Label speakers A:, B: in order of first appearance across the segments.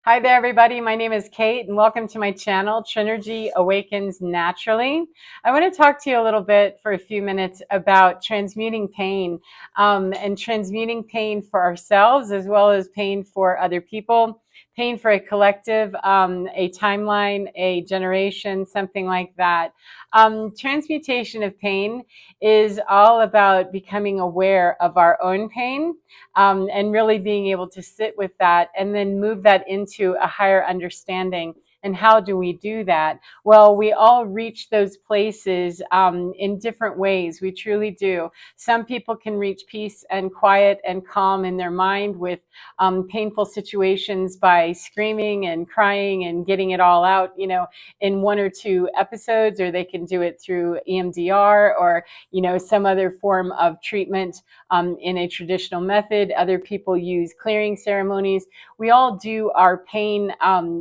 A: Hi there, everybody. My name is Kate, and welcome to my channel, Trinergy Awakens Naturally. I want to talk to you a little bit for a few minutes about transmuting pain and transmuting pain for ourselves as well as pain for other people, pain for a collective, a timeline, a generation, something like that. Transmutation of pain is all about becoming aware of our own pain and really being able to sit with that and then move that into a higher understanding. And how do we do that? Well, we all reach those places in different ways. We truly do. Some people can reach peace and quiet and calm in their mind with painful situations by screaming and crying and getting it all out, in one or two episodes, or they can do it through EMDR or, some other form of treatment in a traditional method. Other people use clearing ceremonies. We all do our pain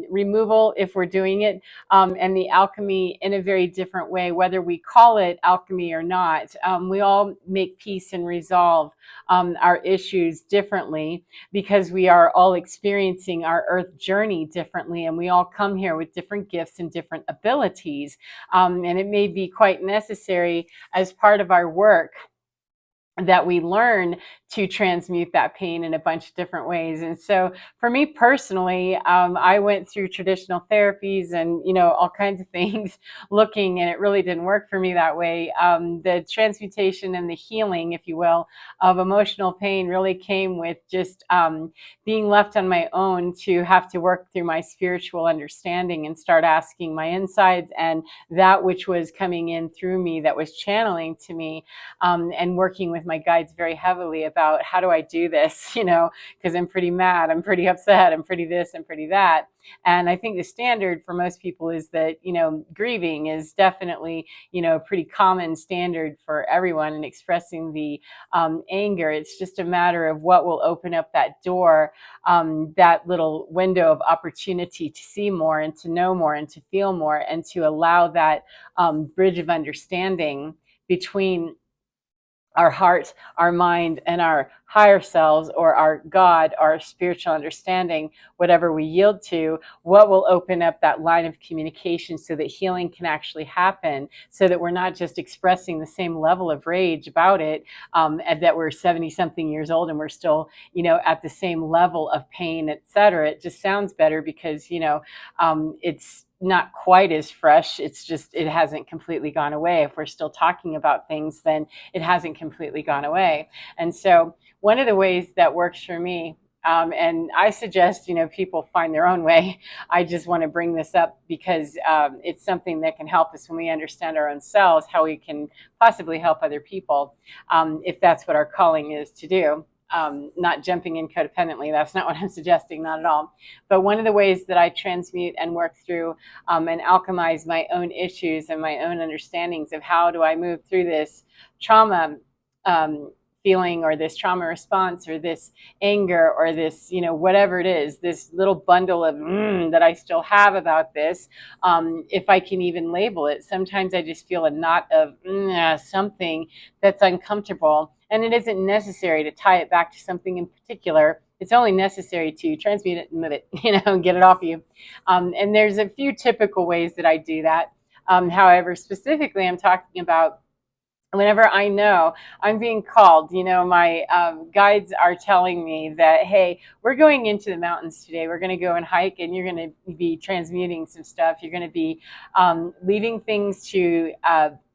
A: removal if we're doing it, and the alchemy in a very different way, whether we call it alchemy or not. We all make peace and resolve our issues differently because we are all experiencing our earth journey differently, and we all come here with different gifts and different abilities. And it may be quite necessary as part of our work that we learn to transmute that pain in a bunch of different ways. And so for me personally, I went through traditional therapies and, all kinds of things looking, and it really didn't work for me that way. The transmutation and the healing, if you will, of emotional pain really came with just being left on my own to have to work through my spiritual understanding and start asking my insides and that which was coming in through me, that was channeling to me, and working with my guides very heavily about how do I do this, because I'm pretty mad, I'm pretty upset, I'm pretty this, I'm pretty that. And I think the standard for most people is that, grieving is definitely, a pretty common standard for everyone in expressing the anger. It's just a matter of what will open up that door, that little window of opportunity to see more and to know more and to feel more and to allow that bridge of understanding between our heart, our mind, and our higher selves, or our God, our spiritual understanding, whatever we yield to, what will open up that line of communication so that healing can actually happen, so that we're not just expressing the same level of rage about it, and that we're 70 something years old and we're still, at the same level of pain, etc. It just sounds better because, it's not quite as fresh. It's just, it hasn't completely gone away. If we're still talking about things, then it hasn't completely gone away. And so one of the ways that works for me, and I suggest, people find their own way. I just want to bring this up because it's something that can help us when we understand our own selves, how we can possibly help other people, if that's what our calling is to do. Not jumping in codependently. That's not what I'm suggesting, not at all. But one of the ways that I transmute and work through and alchemize my own issues and my own understandings of how do I move through this trauma feeling, or this trauma response, or this anger, or this, whatever it is, this little bundle of that I still have about this, if I can even label it. Sometimes I just feel a knot of something that's uncomfortable. And it isn't necessary to tie it back to something in particular. It's only necessary to transmute it and move it, and get it off you. And there's a few typical ways that I do that. However, specifically, I'm talking about whenever I know I'm being called, my guides are telling me that, hey, we're going into the mountains today. We're going to go and hike, and you're going to be transmuting some stuff. You're going to be leaving things to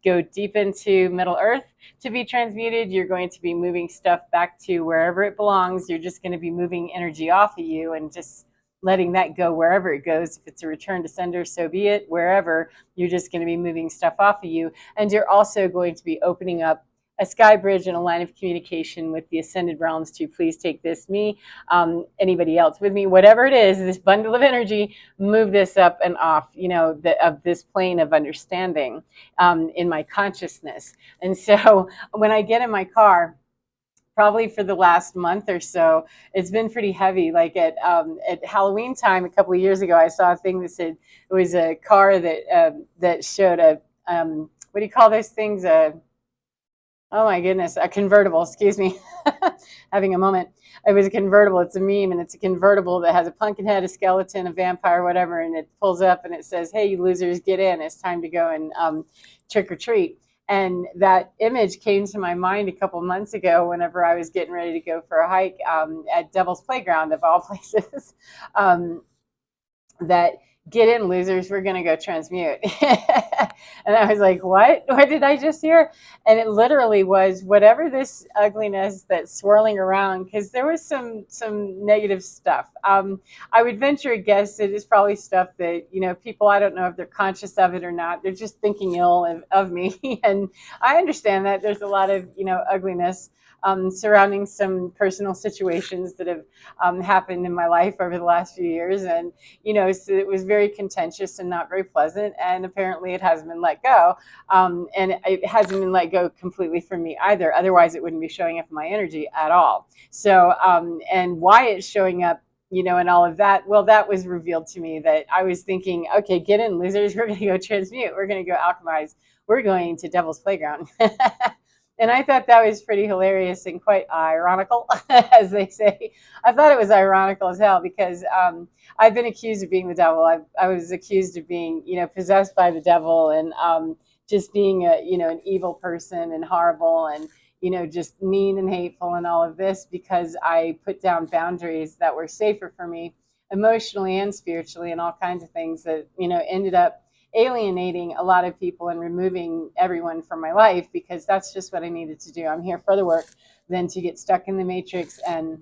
A: go deep into Middle Earth to be transmuted. You're going to be moving stuff back to wherever it belongs. You're just going to be moving energy off of you and just letting that go wherever it goes. If it's a return to sender, so be it. Wherever, you're just going to be moving stuff off of you. And you're also going to be opening up a sky bridge and a line of communication with the ascended realms to please take this, me, anybody else with me, whatever it is, this bundle of energy, move this up and off, of this plane of understanding in my consciousness. And so when I get in my car, probably for the last month or so, it's been pretty heavy. Like at Halloween time a couple of years ago, I saw a thing that said it was a car that showed a what do you call those things? Oh my goodness, a convertible, excuse me. Having a moment. It was a convertible. It's a meme, and it's a convertible that has a pumpkin head, a skeleton, a vampire, whatever, and it pulls up and it says, "Hey, you losers, get in. It's time to go and trick or treat." And that image came to my mind a couple months ago whenever I was getting ready to go for a hike at Devil's Playground, of all places. um, that get in, losers, we're going to go transmute. And I was like, what did I just hear? And it literally was whatever this ugliness that's swirling around, because there was some negative stuff. I would venture a guess it is probably stuff that, people, I don't know if they're conscious of it or not, they're just thinking ill of me. And I understand that there's a lot of ugliness surrounding some personal situations that have happened in my life over the last few years. And so it was very contentious and not very pleasant. And apparently it hasn't been let go. And it hasn't been let go completely from me either. Otherwise, it wouldn't be showing up in my energy at all. So, and why it's showing up, and all of that, well, that was revealed to me that I was thinking, okay, get in, losers. We're going to go transmute. We're going to go alchemize. We're going to Devil's Playground. And I thought that was pretty hilarious and quite ironical, as they say. I thought it was ironical as hell because I've been accused of being the devil. I was accused of being, possessed by the devil and just being an evil person and horrible and, just mean and hateful and all of this because I put down boundaries that were safer for me emotionally and spiritually and all kinds of things that, ended up alienating a lot of people and removing everyone from my life because that's just what I needed to do. I'm here for the work than to get stuck in the matrix and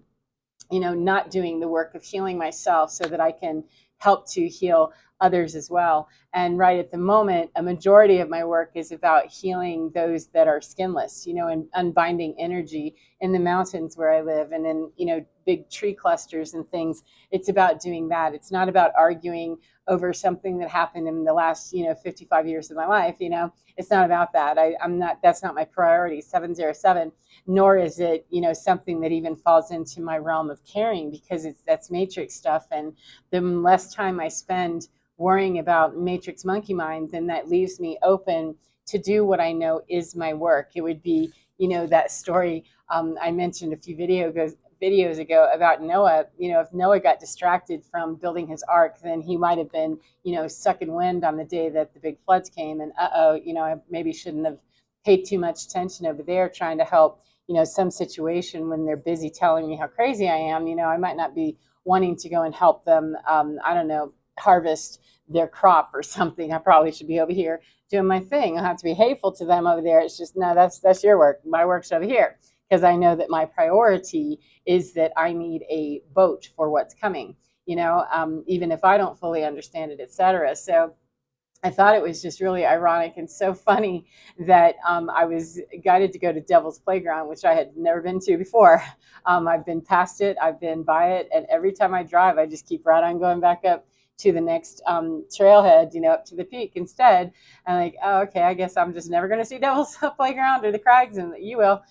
A: not doing the work of healing myself so that I can help to heal others as well. And right at the moment, a majority of my work is about healing those that are skinless, and unbinding energy in the mountains where I live and in, big tree clusters and things. It's about doing that. It's not about arguing over something that happened in the last, 55 years of my life. It's not about that. I'm not, that's not my priority, 707, nor is it, something that even falls into my realm of caring because that's matrix stuff. And the less time I spend worrying about matrix monkey mind, then that leaves me open to do what I know is my work. It would be, that story I mentioned a few videos ago about Noah. If Noah got distracted from building his ark, then he might have been, sucking wind on the day that the big floods came. And I maybe shouldn't have paid too much attention over there trying to help, some situation when they're busy telling me how crazy I am. I might not be wanting to go and help them, I don't know, harvest their crop or something. I probably should be over here doing my thing. I have to be hateful to them over there. It's just, no, that's your work. My work's over here because I know that my priority is that I need a boat for what's coming, even if I don't fully understand it, etc. So I thought it was just really ironic and so funny that I was guided to go to Devil's Playground, which I had never been to before. I've been past it, I've been by it, and every time I drive, I just keep right on going back up to the next trailhead, up to the peak instead. I'm like, oh, okay, I guess I'm just never going to see Devil's Playground or the Crags, and you will.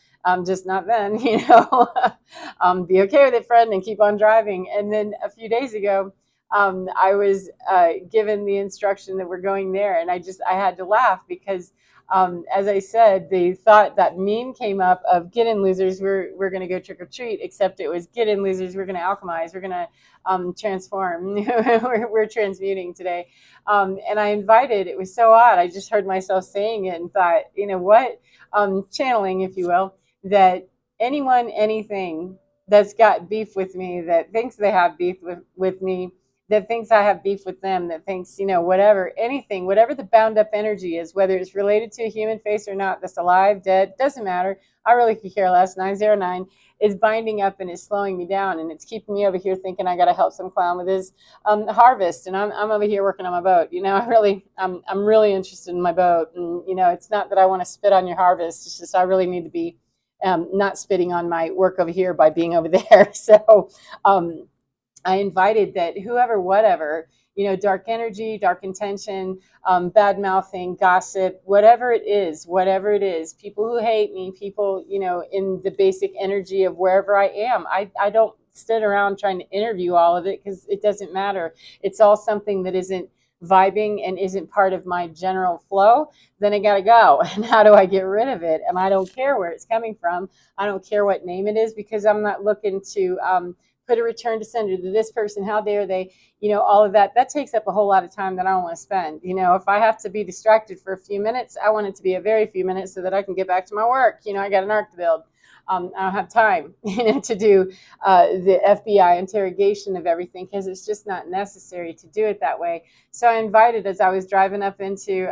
A: Just not then, be okay with it, friend, and keep on driving. And then a few days ago, I was given the instruction that we're going there, and I had to laugh because, as I said, the thought that meme came up of "get in, losers, we're going to go trick or treat," except it was "get in, losers, we're going to alchemize, we're going to transform, we're transmuting today," and I invited. It was so odd. I just heard myself saying it and thought, what, channeling, if you will, that anyone, anything that's got beef with me, that thinks they have beef with me, that thinks I have beef with them, that thinks, whatever, anything, whatever the bound up energy is, whether it's related to a human face or not, that's alive, dead, doesn't matter. I really could care less. 909 is binding up and is slowing me down, and it's keeping me over here thinking I got to help some clown with his harvest, and I'm over here working on my boat. I'm really interested in my boat, and it's not that I want to spit on your harvest. It's just I really need to be not spitting on my work over here by being over there. So. I invited that whoever, whatever, dark energy, dark intention, bad mouthing, gossip, whatever it is, people who hate me, people, in the basic energy of wherever I am. I don't sit around trying to interview all of it because it doesn't matter. It's all something that isn't vibing and isn't part of my general flow, then I gotta go. And how do I get rid of it? And I don't care where it's coming from. I don't care what name it is, because I'm not looking to put a return to sender to this person. How dare they? All of that takes up a whole lot of time that I don't want to spend. If I have to be distracted for a few minutes, I want it to be a very few minutes so that I can get back to my work. I got an arc to build. I don't have time, to do the FBI interrogation of everything, because it's just not necessary to do it that way. So I invited, as I was driving up into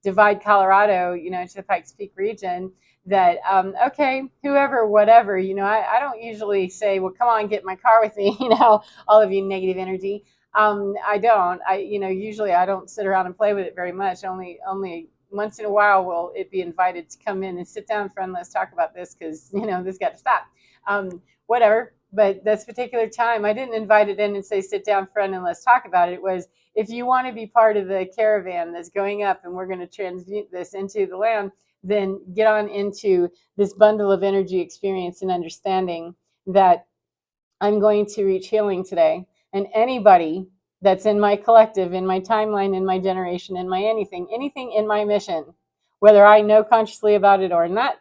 A: Divide, Colorado, to the Pikes Peak region, that okay, whoever, whatever, I don't usually say, well, come on, get in my car with me, all of you negative energy. I don't. Usually I don't sit around and play with it very much. Only once in a while will it be invited to come in and sit down, friend, let's talk about this, because this got to stop. Whatever. But this particular time, I didn't invite it in and say, sit down, friend, and let's talk about it. It was, if you want to be part of the caravan that's going up and we're going to transmute this into the land, then get on into this bundle of energy, experience, and understanding that I'm going to reach healing today. And anybody that's in my collective, in my timeline, in my generation, in my anything in my mission, whether I know consciously about it or not,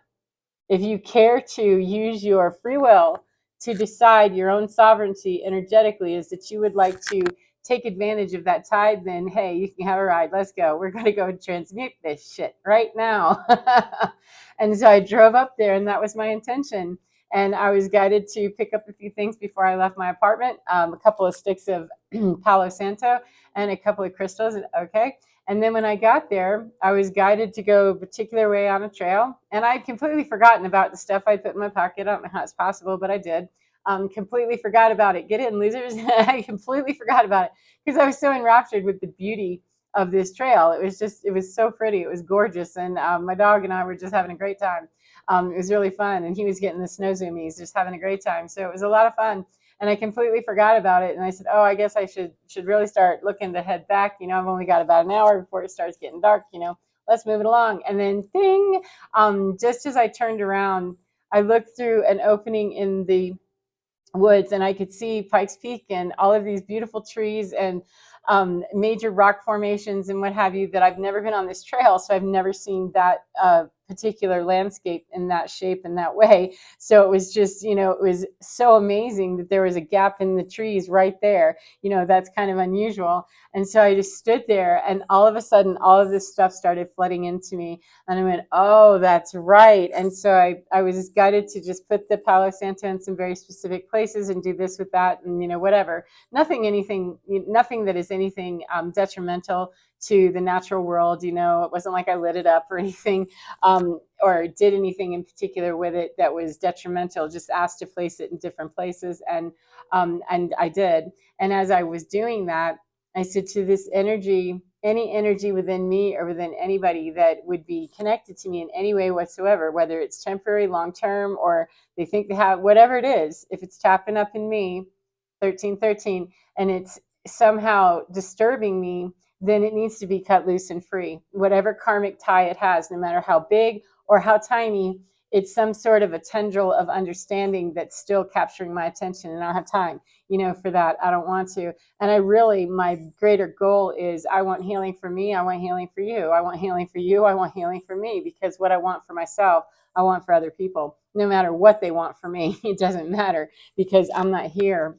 A: if you care to use your free will to decide your own sovereignty energetically, is that you would like to take advantage of that tide, then hey, you can have a ride. Let's go. We're going to go transmute this shit right now. And so I drove up there, and that was my intention. And I was guided to pick up a few things before I left my apartment, a couple of sticks of Palo Santo and a couple of crystals. Okay. And then when I got there, I was guided to go a particular way on a trail. And I'd completely forgotten about the stuff I put in my pocket. I don't know how it's possible, but I did. Completely forgot about it. Get in, losers. I completely forgot about it because I was so enraptured with the beauty of this trail. It was so pretty. It was gorgeous. And my dog and I were just having a great time. It was really fun. And he was getting the snow zoomies, just having a great time. So it was a lot of fun. And I completely forgot about it. And I said, oh, I guess I should really start looking to head back. I've only got about an hour before it starts getting dark. Let's move it along. And then ding, just as I turned around, I looked through an opening in the woods, and I could see Pikes Peak and all of these beautiful trees and major rock formations and what have you, that I've never been on this trail. So I've never seen that particular landscape in that shape, in that way. So it was just, it was so amazing that there was a gap in the trees right there. That's kind of unusual. And so I just stood there, and all of a sudden, all of this stuff started flooding into me. And I went, oh, that's right. And so I was guided to just put the Palo Santo in some very specific places and do this with that, and whatever. Nothing that is anything detrimental to the natural world. It wasn't like I lit it up or anything, or did anything in particular with it that was detrimental. Just asked to place it in different places, and I did. And as I was doing that, I said to this energy, any energy within me or within anybody that would be connected to me in any way whatsoever, whether it's temporary, long term, or they think they have, whatever it is, if it's tapping up in me, 1313, and it's somehow disturbing me, then it needs to be cut loose and free. Whatever karmic tie it has, no matter how big or how tiny, it's some sort of a tendril of understanding that's still capturing my attention, and I don't have time, for that. I don't want to. And my greater goal is, I want healing for me. I want healing for you. I want healing for you. I want healing for me, because what I want for myself, I want for other people. No matter what they want for me, it doesn't matter, because I'm not here,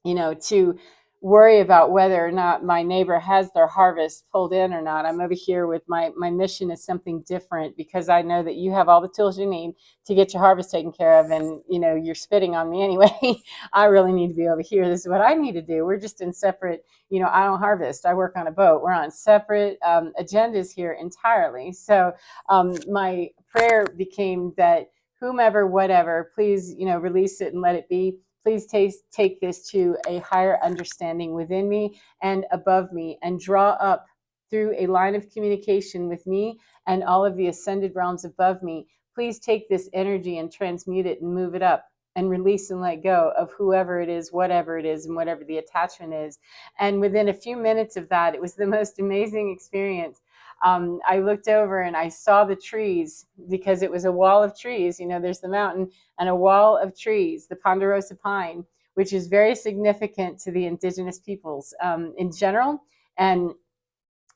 A: to worry about whether or not my neighbor has their harvest pulled in or not. I'm over here with my mission is something different, because I know that you have all the tools you need to get your harvest taken care of, and you're spitting on me anyway. I really need to be over here. This is what I need to do. We're just in separate, I don't harvest, I work on a boat. We're on separate agendas here entirely. So my prayer became that whomever, whatever, please, release it and let it be. Please take this to a higher understanding within me and above me, and draw up through a line of communication with me and all of the ascended realms above me. Please take this energy and transmute it and move it up and release and let go of whoever it is, whatever it is, and whatever the attachment is. And within a few minutes of that, it was the most amazing experience. I looked over and I saw the trees, because it was a wall of trees. There's the mountain and a wall of trees, the Ponderosa pine, which is very significant to the indigenous peoples in general, and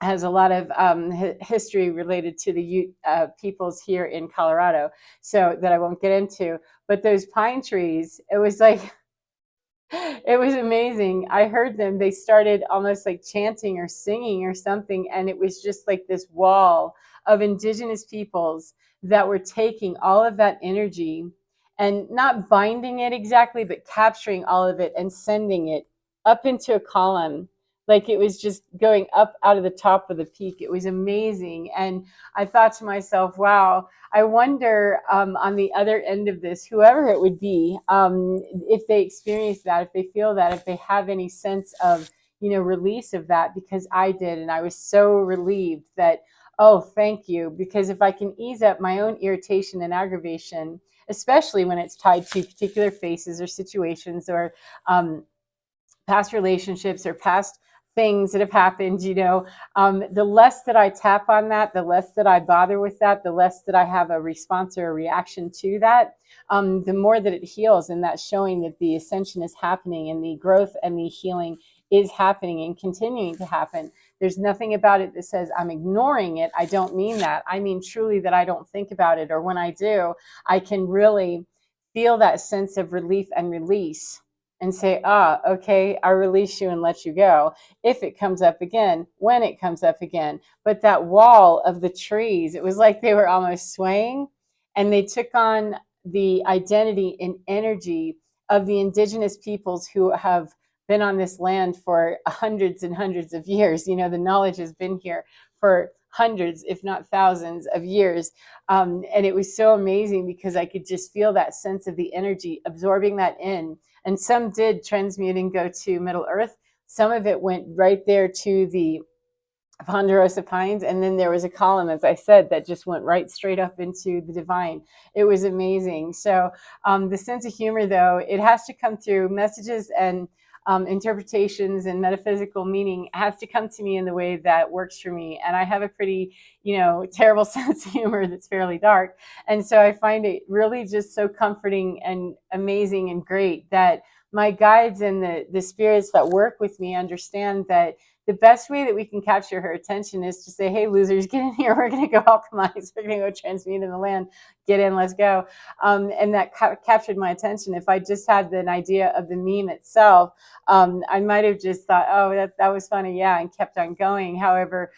A: has a lot of history related to the Ute peoples here in Colorado, so that I won't get into. But those pine trees, it was like, it was amazing. I heard them. They started almost like chanting or singing or something, and it was just like this wall of indigenous peoples that were taking all of that energy and not binding it exactly, but capturing all of it and sending it up into a column. Like it was just going up out of the top of the peak. It was amazing. And I thought to myself, wow, I wonder on the other end of this, whoever it would be, if they experience that, if they feel that, if they have any sense of, release of that, because I did. And I was so relieved that, oh, thank you. Because if I can ease up my own irritation and aggravation, especially when it's tied to particular faces or situations or past relationships or past things that have happened, the less that I tap on that, the less that I bother with that, the less that I have a response or a reaction to that, the more that it heals. And that's showing that the ascension is happening and the growth and the healing is happening and continuing to happen. There's nothing about it that says I'm ignoring it. I don't mean that. I mean truly that I don't think about it, or when I do, I can really feel that sense of relief and release and say, okay, I release you and let you go. If it comes up again, when it comes up again. But that wall of the trees, it was like they were almost swaying, and they took on the identity and energy of the indigenous peoples who have been on this land for hundreds and hundreds of years. The knowledge has been here for hundreds, if not thousands of years. And it was so amazing because I could just feel that sense of the energy absorbing that in. And some did transmute and go to Middle Earth. Some of it went right there to the Ponderosa Pines. And then there was a column, as I said, that just went right straight up into the divine. It was amazing. So the sense of humor, though, it has to come through messages and interpretations and metaphysical meaning has to come to me in the way that works for me. And I have a pretty, terrible sense of humor that's fairly dark. And so I find it really just so comforting and amazing and great that my guides and the spirits that work with me understand that the best way that we can capture her attention is to say, hey, losers, get in here. We're going to go alchemize. We're going to go transmute in the land. Get in, let's go. And that captured my attention. If I just had an idea of the meme itself, I might have just thought, oh, that was funny. Yeah, and kept on going. However,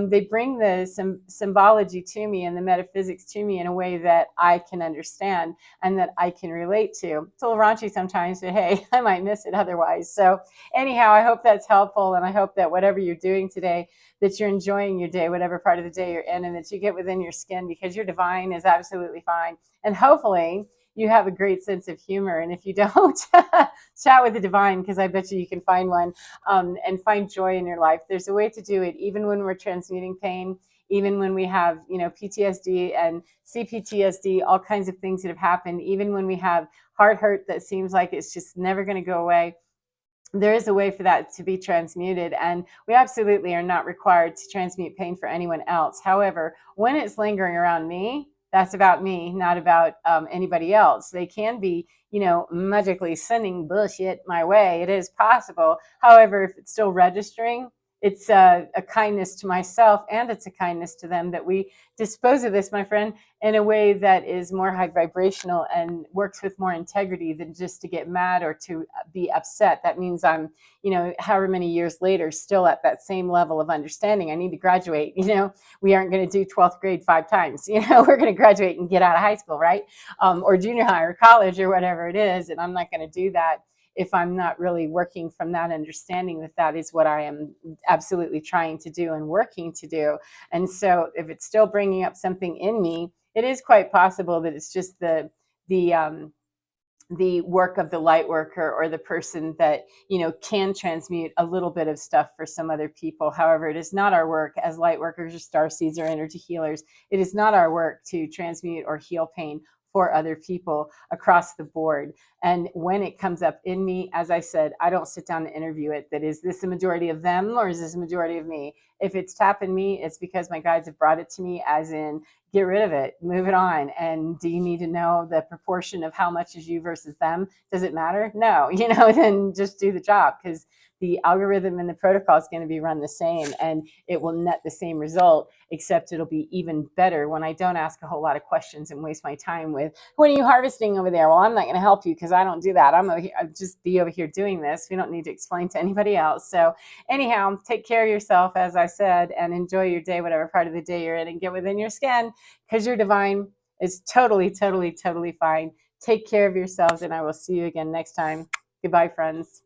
A: they bring the symbology to me and the metaphysics to me in a way that I can understand and that I can relate to. It's a little raunchy sometimes, but hey, I might miss it otherwise. So anyhow, I hope that's helpful. And I hope that whatever you're doing today, that you're enjoying your day, whatever part of the day you're in, and that you get within your skin, because your divine is absolutely fine. And hopefully you have a great sense of humor. And if you don't, chat with the divine, because I bet you can find one, and find joy in your life. There's a way to do it, even when we're transmuting pain, even when we have, PTSD and CPTSD, all kinds of things that have happened, even when we have heart hurt that seems like it's just never going to go away. There is a way for that to be transmuted, and we absolutely are not required to transmute pain for anyone else. However, when it's lingering around me, that's about me, not about anybody else. They can be, magically sending bullshit my way. It is possible. However, if it's still registering, it's a kindness to myself, and it's a kindness to them that we dispose of this, my friend, in a way that is more high vibrational and works with more integrity than just to get mad or to be upset. That means I'm, however many years later, still at that same level of understanding. I need to graduate. We aren't going to do 12th grade 5 times. We're going to graduate and get out of high school, right? Or junior high or college or whatever it is. And I'm not going to do that if I'm not really working from that understanding that that is what I am absolutely trying to do and working to do. And so if it's still bringing up something in me, it is quite possible that it's just the work of the light worker or the person that, can transmute a little bit of stuff for some other people. However, it is not our work as light workers or star seeds or energy healers. It is not our work to transmute or heal pain for other people across the board. And when it comes up in me, as I said, I don't sit down and interview it. That is this a majority of them or is this a majority of me? If it's tapping me, it's because my guides have brought it to me, as in, get rid of it, move it on. And do you need to know the proportion of how much is you versus them? Does it matter? No, then just do the job, because the algorithm and the protocol is going to be run the same, and it will net the same result, except it'll be even better when I don't ask a whole lot of questions and waste my time with, when are you harvesting over there? Well, I'm not going to help you because I don't do that. I'll just be over here doing this. We don't need to explain to anybody else. So anyhow, take care of yourself, as I said, and enjoy your day, whatever part of the day you're in, and get within your skin, because you're divine. It's totally, totally, totally fine. Take care of yourselves, and I will see you again next time. Goodbye, friends.